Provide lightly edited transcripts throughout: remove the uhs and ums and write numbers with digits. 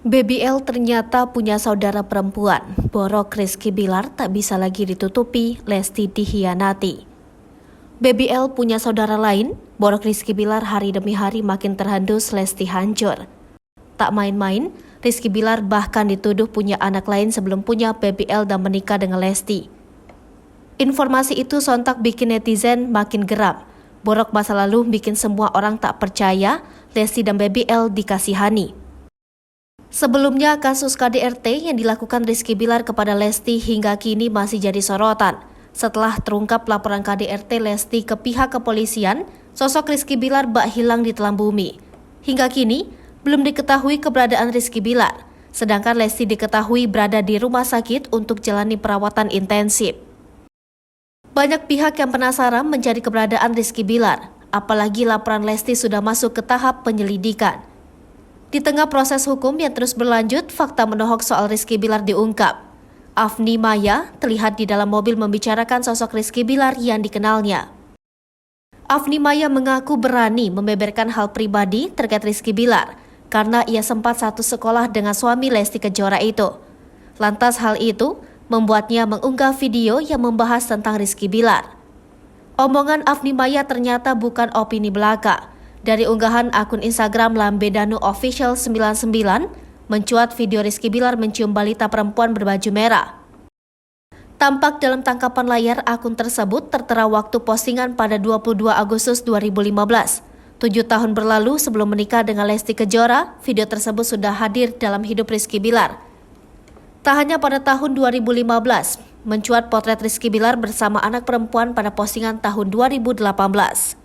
BBL ternyata punya saudara perempuan. Borok Rizky Bilar tak bisa lagi ditutupi, Lesti dihianati. BBL punya saudara lain, Borok Rizky Bilar hari demi hari makin terhendus, Lesti hancur. Tak main-main, Rizky Bilar bahkan dituduh punya anak lain sebelum punya BBL dan menikah dengan Lesti. Informasi itu sontak bikin netizen makin geram. Borok masa lalu bikin semua orang tak percaya Lesti dan BBL dikasihani. Sebelumnya, kasus KDRT yang dilakukan Rizky Bilar kepada Lesti hingga kini masih jadi sorotan. Setelah terungkap laporan KDRT Lesti ke pihak kepolisian, sosok Rizky Bilar bak hilang di telan bumi. Hingga kini, belum diketahui keberadaan Rizky Bilar, sedangkan Lesti diketahui berada di rumah sakit untuk jalani perawatan intensif. Banyak pihak yang penasaran mencari keberadaan Rizky Bilar, apalagi laporan Lesti sudah masuk ke tahap penyelidikan. Di tengah proses hukum yang terus berlanjut, fakta menohok soal Rizky Bilar diungkap. Afni Maya terlihat di dalam mobil membicarakan sosok Rizky Bilar yang dikenalnya. Afni Maya mengaku berani membeberkan hal pribadi terkait Rizky Bilar karena ia sempat satu sekolah dengan suami Lesti Kejora itu. Lantas hal itu membuatnya mengunggah video yang membahas tentang Rizky Bilar. Omongan Afni Maya ternyata bukan opini belaka. Dari unggahan akun Instagram Lambedanu Official 99, mencuat video Rizky Bilar mencium balita perempuan berbaju merah. Tampak dalam tangkapan layar akun tersebut tertera waktu postingan pada 22 Agustus 2015. 7 tahun berlalu sebelum menikah dengan Lesti Kejora, video tersebut sudah hadir dalam hidup Rizky Bilar. Tak hanya pada tahun 2015, mencuat potret Rizky Bilar bersama anak perempuan pada postingan tahun 2018.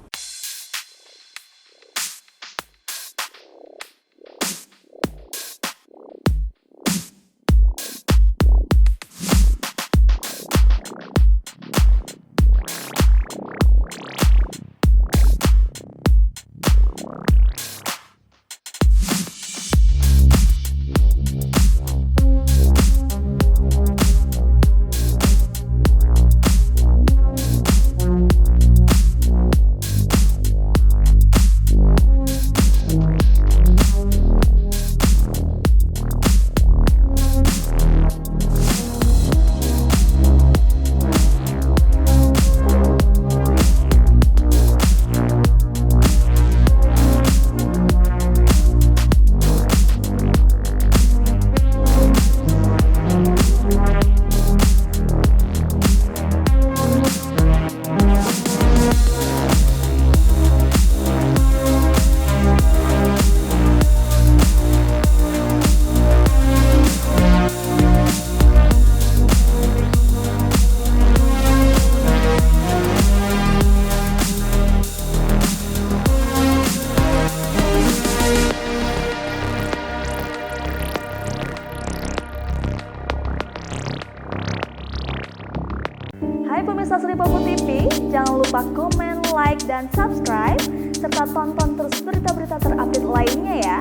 Hai pemirsa Sri Popo TV, jangan lupa komen, like, dan subscribe, serta tonton terus berita-berita terupdate lainnya ya.